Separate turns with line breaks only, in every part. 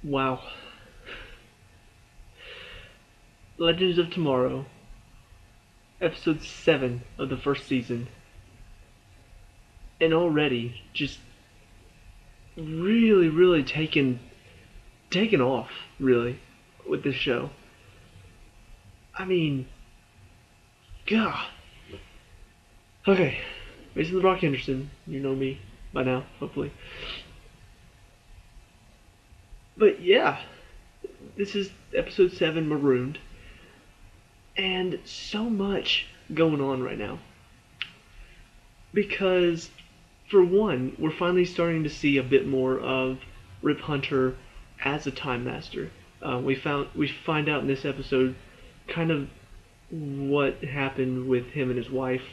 Wow. Legends of Tomorrow, episode 7 of the first season. And already just really taken off, really, with this show. I mean, God. Okay, Mason the Rock Henderson, you know me by now, hopefully. But yeah, this is episode 7, Marooned, and so much going on right now. Because, for one, we're finally starting to see a bit more of Rip Hunter as a Time Master. We find out in this episode kind of what happened with him and his wife.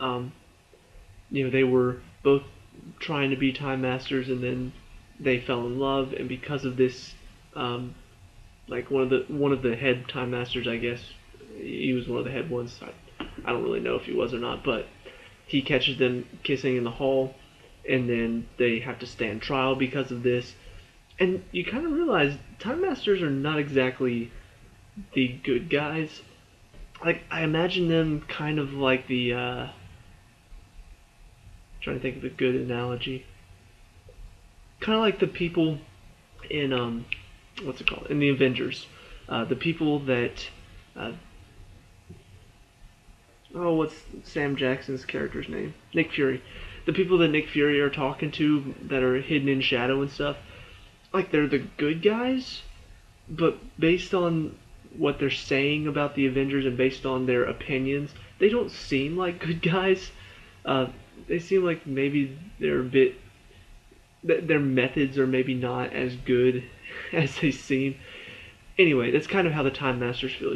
Um, they were both trying to be Time Masters, and then they fell in love, and because of this, um, like one of the head Time Masters, I guess he was one of the head ones. I don't really know if he was or not, but he catches them kissing in the hall, and then they have to stand trial because of this. And you kind of realize Time Masters are not exactly the good guys. Like, I imagine them kind of like the trying to think of a good analogy. Kind of like the people in what's it called, in the Avengers, the people that uh, what's Sam Jackson's character's name? Nick Fury. The people that Nick Fury are talking to that are hidden in shadow and stuff, like they're the good guys, but based on what they're saying about the Avengers and based on their opinions, they don't seem like good guys. Uh, they seem like maybe they're a bit. Their methods are maybe not as good as they seem. Anyway, that's kind of how the Time Masters feel.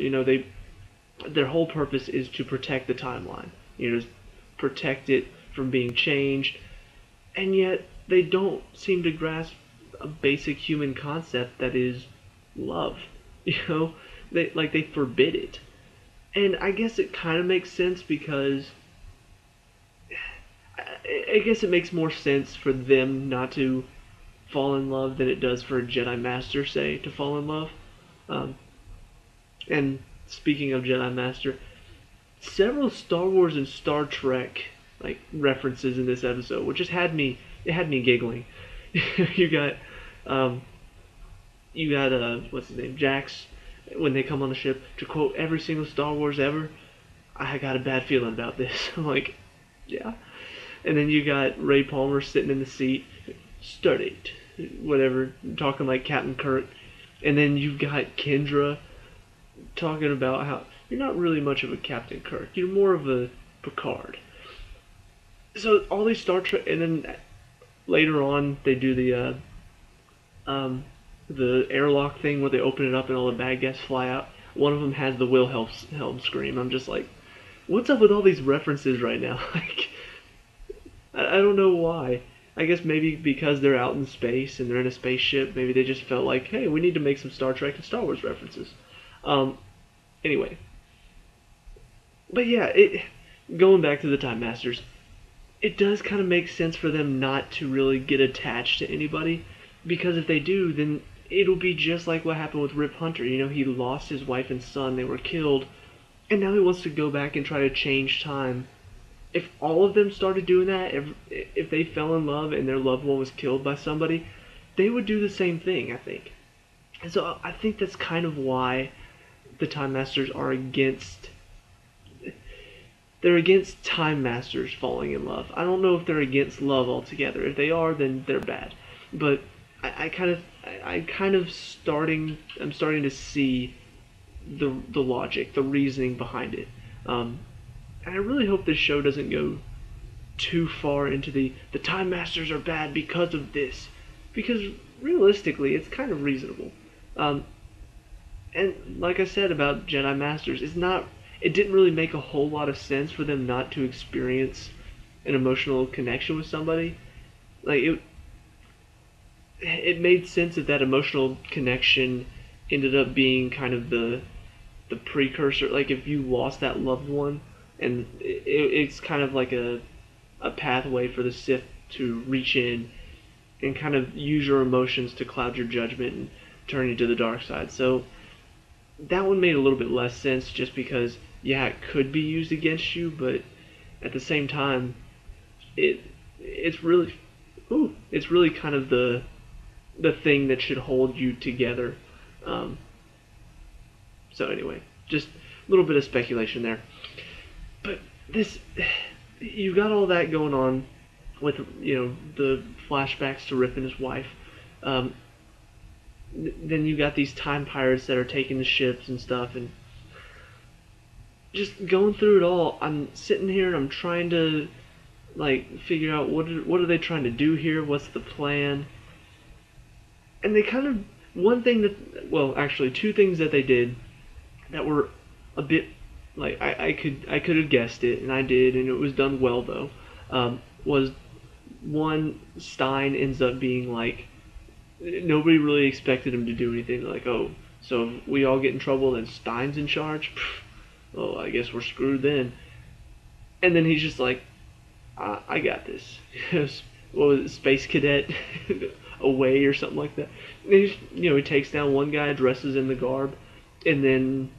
Their whole purpose is to protect the timeline. Protect it from being changed, and yet they don't seem to grasp a basic human concept that is love. They forbid it, and I guess it kind of makes sense because I guess it makes more sense for them not to fall in love than it does for a Jedi Master, say, to fall in love. Um, and speaking of Jedi Master, several Star Wars and Star Trek like references in this episode, which just had me giggling. you got um, what's his name, Jax, when they come on the ship to quote every single Star Wars ever. I got a bad feeling about this. I'm like, yeah. And then you got Ray Palmer sitting in the seat, stardate, whatever, talking like Captain Kirk. And then you've got Kendra talking about how you're not really much of a Captain Kirk. You're more of a Picard. So all these Star Trek, and then later on they do the airlock thing where they open it up and all the bad guys fly out. One of them has the Wilhelm scream. I'm just like, what's up with all these references right now? Like, I don't know why. I guess maybe because they're out in space and they're in a spaceship, maybe they just felt like, hey, we need to make some Star Trek and Star Wars references. Um, anyway, but yeah, going back to the Time Masters, it does kind of make sense for them not to really get attached to anybody, because if they do, then it'll be just like what happened with Rip Hunter. He lost his wife and son; they were killed, and now he wants to go back and try to change time. If all of them started doing that, if they fell in love and their loved one was killed by somebody, they would do the same thing, I think. And so I think that's kind of why the Time Masters are against. They're against Time Masters falling in love. I don't know if they're against love altogether. If they are, then they're bad. But I'm starting to see the logic, the reasoning behind it. And I really hope this show doesn't go too far into the Time Masters are bad because of this. Because realistically, it's kind of reasonable. And like I said about Jedi Masters, it didn't really make a whole lot of sense for them not to experience an emotional connection with somebody. Like it made sense that emotional connection ended up being kind of the precursor. Like if you lost that loved one, and it's kind of like a pathway for the Sith to reach in and kind of use your emotions to cloud your judgment and turn you to the dark side. So that one made a little bit less sense just because, yeah, it could be used against you, but at the same time, it it's really it's really kind of the thing that should hold you together. Um, so anyway, just a little bit of speculation there. But this, you got all that going on with the flashbacks to Rip and his wife. Um, then you got these time pirates that are taking the ships and stuff, and just going through it all. I'm sitting here and I'm trying to like figure out what are they trying to do here? What's the plan? And they kind of one thing that well, actually two things that they did that were a bit like I could have guessed it, and I did, and it was done well though. Was one, Stein ends up being like nobody really expected him to do anything. Like, oh, so if we all get in trouble, then Stein's in charge. Oh, I guess we're screwed then. And then he's just like, I got this. What was it, Space Cadet away or something like that. And he takes down one guy, dresses in the garb, and then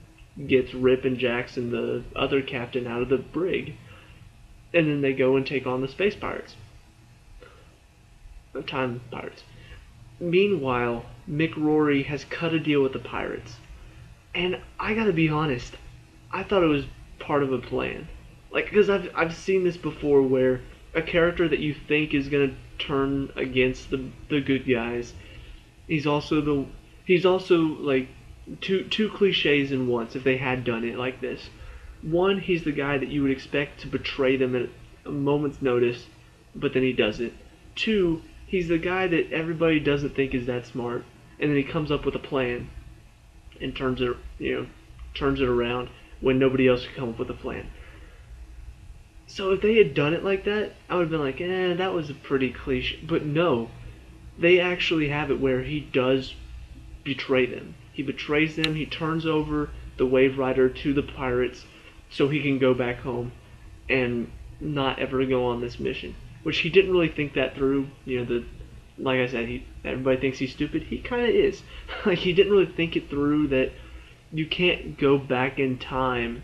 gets Rip and Jackson, the other captain, out of the brig. And then they go and take on the space pirates. Time pirates. Meanwhile, Mick Rory has cut a deal with the pirates. And I gotta be honest, I thought it was part of a plan. Like, because I've seen this before where a character that you think is gonna turn against the good guys, he's also like two cliches in once if they had done it like this. One, he's the guy that you would expect to betray them at a moment's notice, but then he does it. Two, he's the guy that everybody doesn't think is that smart, and then he comes up with a plan and turns it around when nobody else could come up with a plan. So if they had done it like that, I would have been like, that was a pretty cliche. But no, they actually have it where he does betray them. He betrays them, he turns over the Wave Rider to the pirates so he can go back home and not ever go on this mission. Which he didn't really think that through. Like I said, everybody thinks he's stupid. He kind of is. Like, he didn't really think it through that you can't go back in time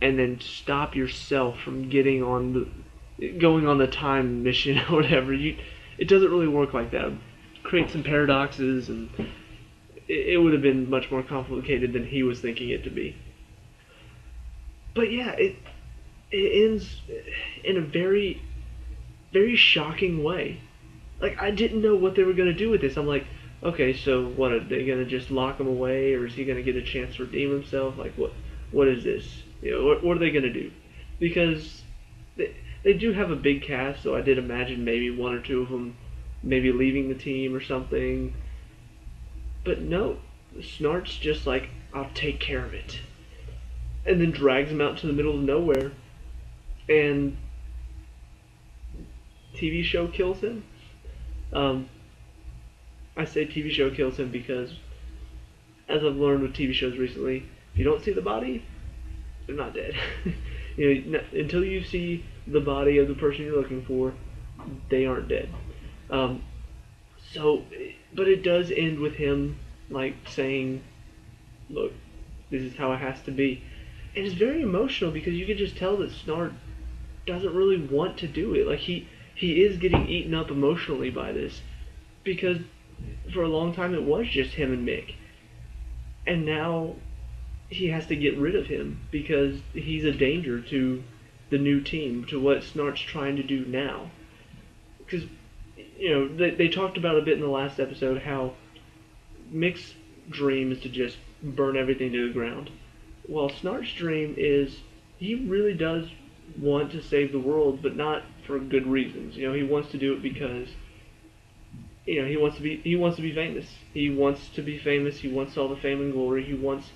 and then stop yourself from going on the time mission or whatever. It doesn't really work like that. Create some paradoxes, and it would have been much more complicated than he was thinking it to be. But yeah, it ends in a very, very shocking way. Like, I didn't know what they were going to do with this. I'm like, okay, so what, are they going to just lock him away, or is he going to get a chance to redeem himself? Like, what is this? What are they going to do? Because they do have a big cast, so I did imagine maybe one or two of them maybe leaving the team or something. But no, Snart's just like, I'll take care of it. And then drags him out to the middle of nowhere, and TV show kills him. I say TV show kills him because, as I've learned with TV shows recently, if you don't see the body, they're not dead. Until you see the body of the person you're looking for, they aren't dead. But it does end with him like saying, "Look, this is how it has to be," and it's very emotional because you can just tell that Snart doesn't really want to do it. Like he is getting eaten up emotionally by this because for a long time it was just him and Mick, and now he has to get rid of him because he's a danger to the new team, to what Snart's trying to do now. Because they talked about a bit in the last episode how Mick's dream is to just burn everything to the ground. Well, Snart's dream is he really does want to save the world, but not for good reasons. He wants to do it because he wants to be famous. He wants to be famous. He wants all the fame and glory. He wants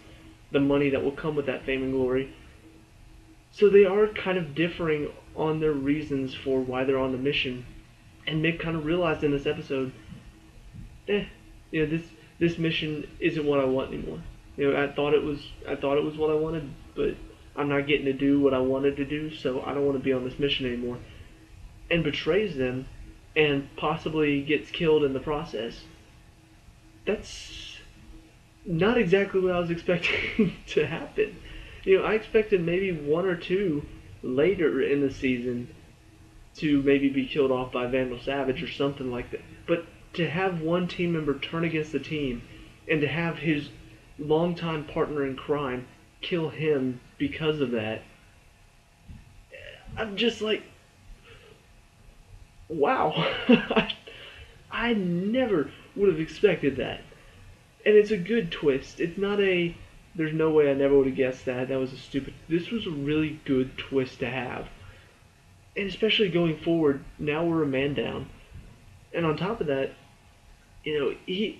the money that will come with that fame and glory. So they are kind of differing on their reasons for why they're on the mission. And Mick kind of realized in this episode, this mission isn't what I want anymore. I thought it was what I wanted, but I'm not getting to do what I wanted to do, so I don't want to be on this mission anymore. And betrays them, and possibly gets killed in the process. That's not exactly what I was expecting to happen. I expected maybe one or two later in the season to maybe be killed off by Vandal Savage or something like that. But to have one team member turn against the team and to have his longtime partner in crime kill him because of that, I'm just like, wow. I never would have expected that. And it's a good twist. It's not a, there's no way I never would have guessed that. That was a stupid. This was a really good twist to have. And especially going forward, now we're a man down. And on top of that, he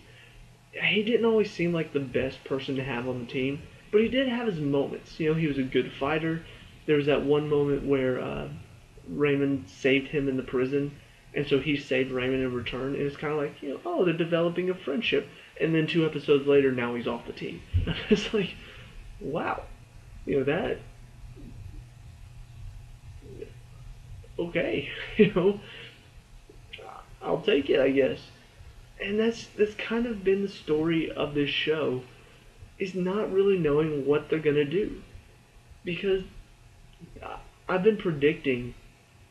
didn't always seem like the best person to have on the team, but he did have his moments. He was a good fighter. There was that one moment where Raymond saved him in the prison, and so he saved Raymond in return. And it's kind of like, oh, they're developing a friendship. And then 2 episodes later, now he's off the team. It's like, wow, that. Okay, I'll take it, I guess. And that's kind of been the story of this show, is not really knowing what they're gonna do, because I've been predicting,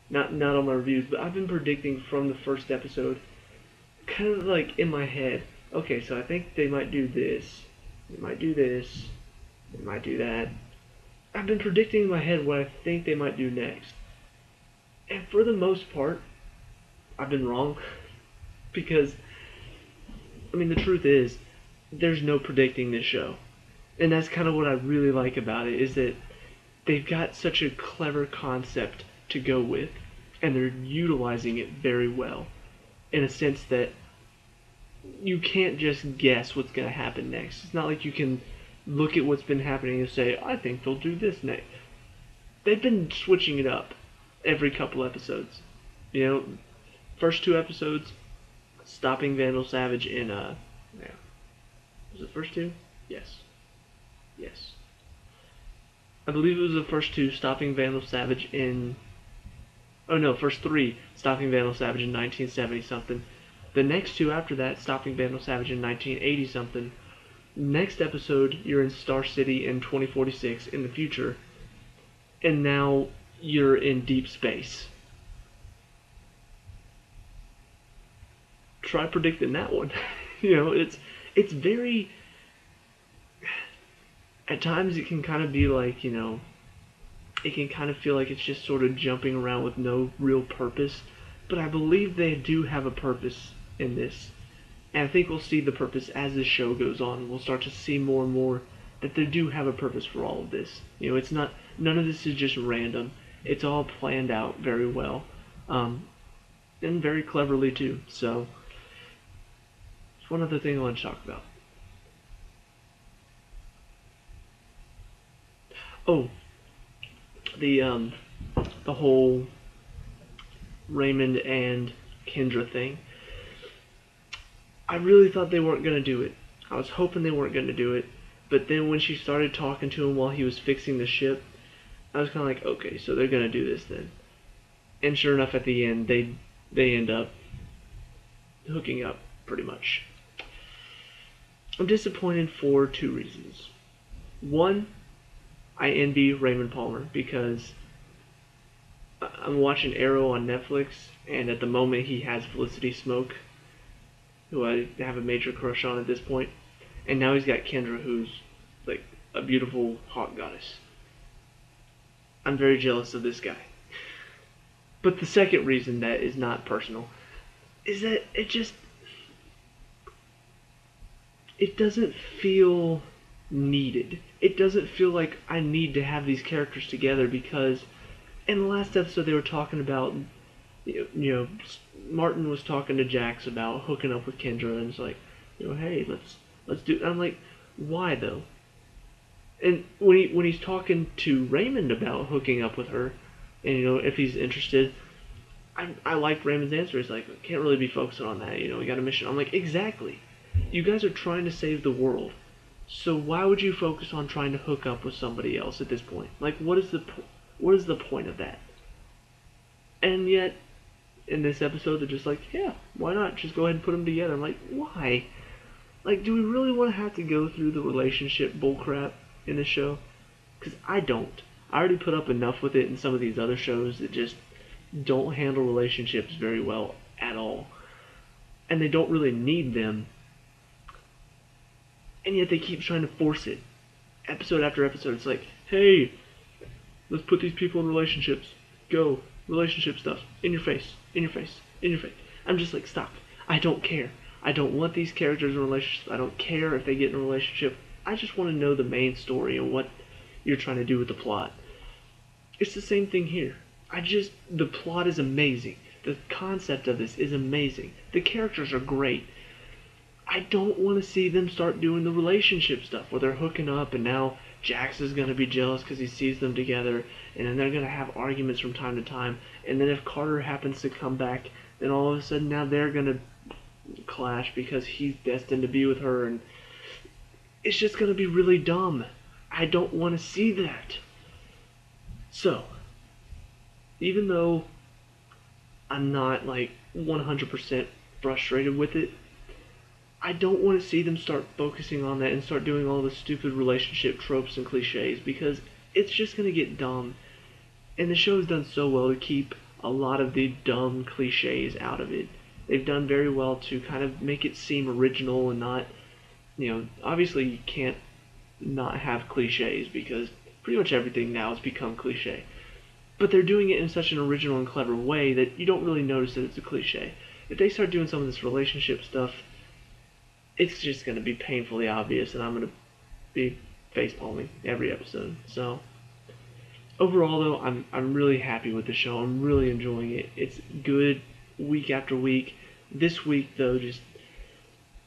not on my reviews, but I've been predicting from the first episode, kind of like in my head. Okay, so I think they might do this, they might do this, they might do that. I've been predicting in my head what I think they might do next. And for the most part, I've been wrong. Because, the truth is, there's no predicting this show. And that's kind of what I really like about it, is that they've got such a clever concept to go with, and they're utilizing it very well. In a sense that you can't just guess what's going to happen next. It's not like you can look at what's been happening and say, I think they'll do this next. They've been switching it up every couple episodes. First 2 episodes, stopping Vandal Savage in was it the first 2? Yes. I believe it was the first 2, stopping Vandal Savage in. Oh no, first 3, stopping Vandal Savage in 1970 something. The next 2 after that, stopping Vandal Savage in 1980 something. Next episode, you're in Star City in 2046 in the future, and now you're in deep space. Try predicting that one. It's very. At times it can kind of be like, it can kind of feel like it's just sort of jumping around with no real purpose. But I believe they do have a purpose in this. And I think we'll see the purpose as this show goes on. We'll start to see more and more that they do have a purpose for all of this. It's not, none of this is just random. It's all planned out very well. And very cleverly too. So, there's one other thing I want to talk about. Oh, the whole Raymond and Kendra thing. I really thought they weren't going to do it. I was hoping they weren't going to do it. But then when she started talking to him while he was fixing the ship, I was kind of like, okay, so they're going to do this then. And sure enough, at the end, they end up hooking up, pretty much. I'm disappointed for 2 reasons. One, I envy Raymond Palmer, because I'm watching Arrow on Netflix, and at the moment he has Felicity Smoke, who I have a major crush on at this point, and now he's got Kendra, who's like a beautiful hawk goddess. I'm very jealous of this guy. But the second reason that is not personal is that it doesn't feel needed. It doesn't feel like I need to have these characters together, because in the last episode they were talking about, Martin was talking to Jax about hooking up with Kendra, and it's like, hey, let's do. I'm like, why though? And when he's talking to Raymond about hooking up with her, and if he's interested, I like Raymond's answer. He's like, can't really be focusing on that. We got a mission. I'm like, exactly. You guys are trying to save the world, so why would you focus on trying to hook up with somebody else at this point? Like, what is the point of that? And yet, in this episode, they're just like, yeah, why not? Just go ahead and put them together. I'm like, why? Like, do we really want to have to go through the relationship bullcrap in this show? Because I don't. I already put up enough with it in some of these other shows that just don't handle relationships very well at all. And they don't really need them. And yet they keep trying to force it. Episode after episode, it's like, hey, let's put these people in relationships. Go. Relationship stuff. In your face. In your face. In your face. I'm just like, stop. I don't care. I don't want these characters in relationships. I don't care if they get in a relationship. I just want to know the main story and what you're trying to do with the plot. It's the same thing here. The plot is amazing. The concept of this is amazing. The characters are great. I don't want to see them start doing the relationship stuff where they're hooking up and now Jax is going to be jealous because he sees them together and then they're going to have arguments from time to time, and then if Carter happens to come back, then all of a sudden now they're going to clash because he's destined to be with her, and it's just going to be really dumb. I don't want to see that. So, even though I'm not like 100% frustrated with it, I don't want to see them start focusing on that and start doing all the stupid relationship tropes and cliches, because it's just going to get dumb. And the show's done so well to keep a lot of the dumb cliches out of it. They've done very well to kind of make it seem original and not, obviously you can't not have cliches because pretty much everything now has become cliche. But they're doing it in such an original and clever way that you don't really notice that it's a cliche. If they start doing some of this relationship stuff, it's just going to be painfully obvious, and I'm going to be facepalming every episode. So, overall, though, I'm really happy with the show. I'm really enjoying it. It's good week after week. This week, though, just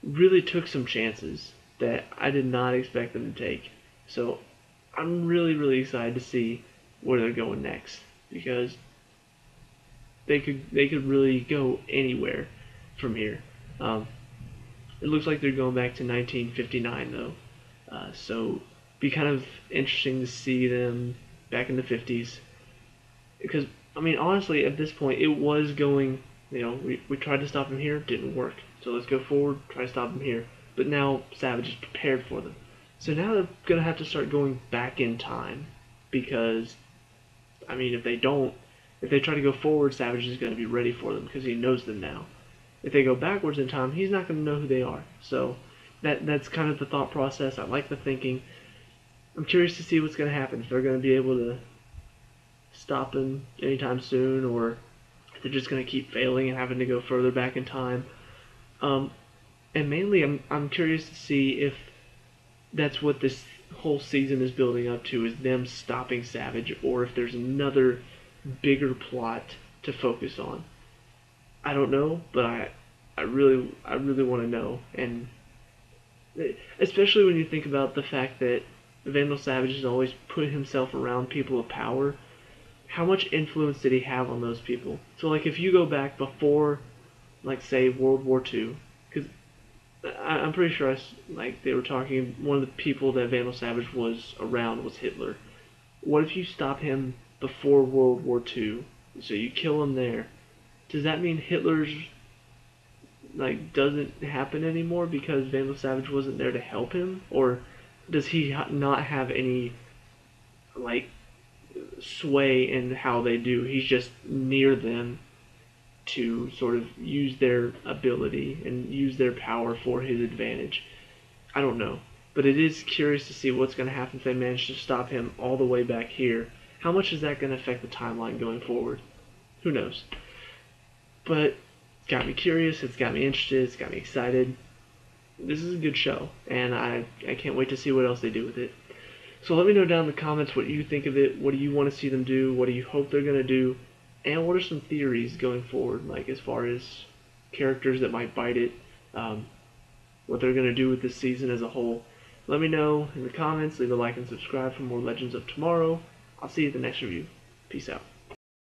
really took some chances that I did not expect them to take. So, I'm really, really excited to see where they're going next, because they could really go anywhere from here. It looks like they're going back to 1959, though. So, be kind of interesting to see them back in the 50s. Because, I mean, honestly, at this point, it was going, we tried to stop him here, didn't work. So let's go forward, try to stop him here. But now Savage is prepared for them. So now they're going to have to start going back in time. Because, I mean, if they try to go forward, Savage is going to be ready for them because he knows them now. If they go backwards in time, he's not going to know who they are. So that's kind of the thought process. I like the thinking. I'm curious to see what's going to happen. If they're going to be able to stop him anytime soon, or if they're just going to keep failing and having to go further back in time. And mainly, I'm curious to see if that's what this whole season is building up to, is them stopping Savage, or if there's another bigger plot to focus on. I don't know, but I really want to know, and especially when you think about the fact that Vandal Savage has always put himself around people of power. How much influence did he have on those people? So, like, if you go back before, like, say, World War II, because I'm pretty sure they were talking, one of the people that Vandal Savage was around was Hitler. What if you stop him before World War II? So you kill him there. Does that mean Hitler's doesn't happen anymore because Vandal Savage wasn't there to help him? Or does he not have any sway in how they do? He's just near them to sort of use their ability and use their power for his advantage. I don't know. But it is curious to see what's going to happen if they manage to stop him all the way back here. How much is that going to affect the timeline going forward? Who knows? But it's got me curious, it's got me interested, it's got me excited. This is a good show, and I can't wait to see what else they do with it. So let me know down in the comments what you think of it, what do you want to see them do, what do you hope they're going to do, and what are some theories going forward, as far as characters that might bite it, what they're going to do with this season as a whole. Let me know in the comments, leave a like and subscribe for more Legends of Tomorrow. I'll see you at the next review. Peace out.